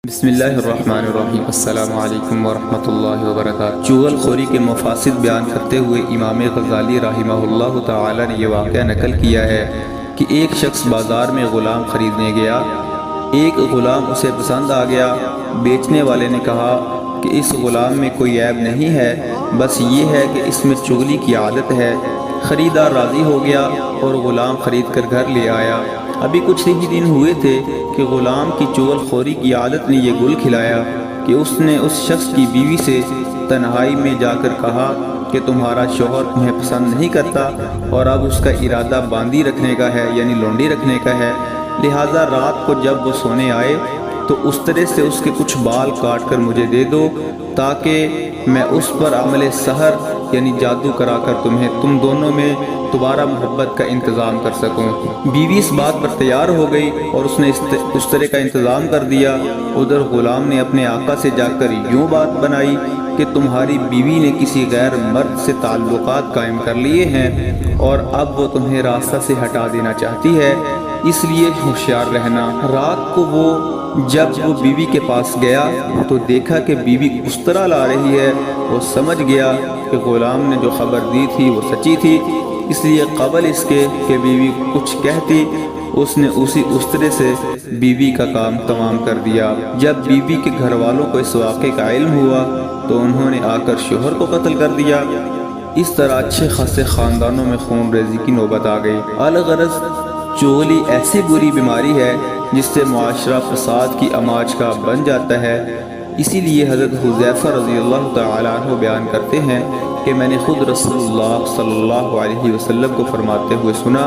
بسم اللہ الرحمن الرحیم۔ السلام علیکم ورحمۃ اللہ وبرکاتہ۔ چغل خوری کے مفاسد بیان کرتے ہوئے امام غزالی رحمہ اللہ تعالی نے یہ واقعہ نقل کیا ہے کہ ایک شخص بازار میں غلام خریدنے گیا۔ ایک غلام اسے پسند آ گیا۔ بیچنے والے نے کہا کہ اس غلام میں کوئی عیب نہیں ہے، بس یہ ہے کہ اس میں چغلی کی عادت ہے۔ خریدار راضی ہو گیا اور غلام خرید کر گھر لے آیا۔ ابھی کچھ ہی دن ہوئے تھے کہ غلام کی چغل خوری کی عادت نے یہ گل کھلایا کہ اس نے اس شخص کی بیوی سے تنہائی میں جا کر کہا کہ تمہارا شوہر تمہیں پسند نہیں کرتا اور اب اس کا ارادہ باندی رکھنے کا ہے، یعنی لونڈی رکھنے کا ہے، لہٰذا رات کو جب وہ سونے آئے تو اس طرح سے اس کے کچھ بال کاٹ کر مجھے دے دو تاکہ میں اس پر عمل سحر یعنی جادو کرا کر تم دونوں میں دوبارہ محبت کا انتظام کر سکوں۔ بیوی اس بات پر تیار ہو گئی اور اس نے اس طرح کا انتظام کر دیا۔ ادھر غلام نے اپنے آقا سے جا کر یوں بات بنائی کہ تمہاری بیوی نے کسی غیر مرد سے تعلقات قائم کر لیے ہیں اور اب وہ تمہیں راستہ سے ہٹا دینا چاہتی ہے، اس لیے ہوشیار رہنا۔ رات کو جب وہ بیوی کے پاس گیا تو دیکھا کہ بیوی اس طرح لا رہی ہے۔ وہ سمجھ گیا کہ غلام نے جو خبر دی تھی وہ سچی تھی، اس لیے قبل اس کے کہ بیوی کچھ کہتی اس نے اس طرح سے بیوی کا کام تمام کر دیا۔ جب بیوی کے گھر والوں کو اس واقعے کا علم ہوا تو انہوں نے آ کر شوہر کو قتل کر دیا۔ اس طرح اچھے خاصے خاندانوں میں خون ریزی کی نوبت آ گئی۔ الغرض چغلی ایسی بری بیماری ہے جس سے معاشرہ فساد کی اماج کا بن جاتا ہے۔ اسی لیے حضرت حذیفہ رضی اللہ تعالیٰ عنہ بیان کرتے ہیں کہ میں نے خود رسول اللہ صلی اللہ علیہ وسلم کو فرماتے ہوئے سنا،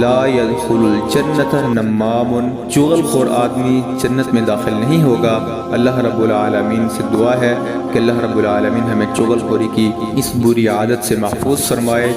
لا يدخل الجنت نمام، چغل خور آدمی جنت میں داخل نہیں ہوگا۔ اللہ رب العالمین سے دعا ہے کہ اللہ رب العالمین ہمیں چغل خوری کی اس بری عادت سے محفوظ فرمائے۔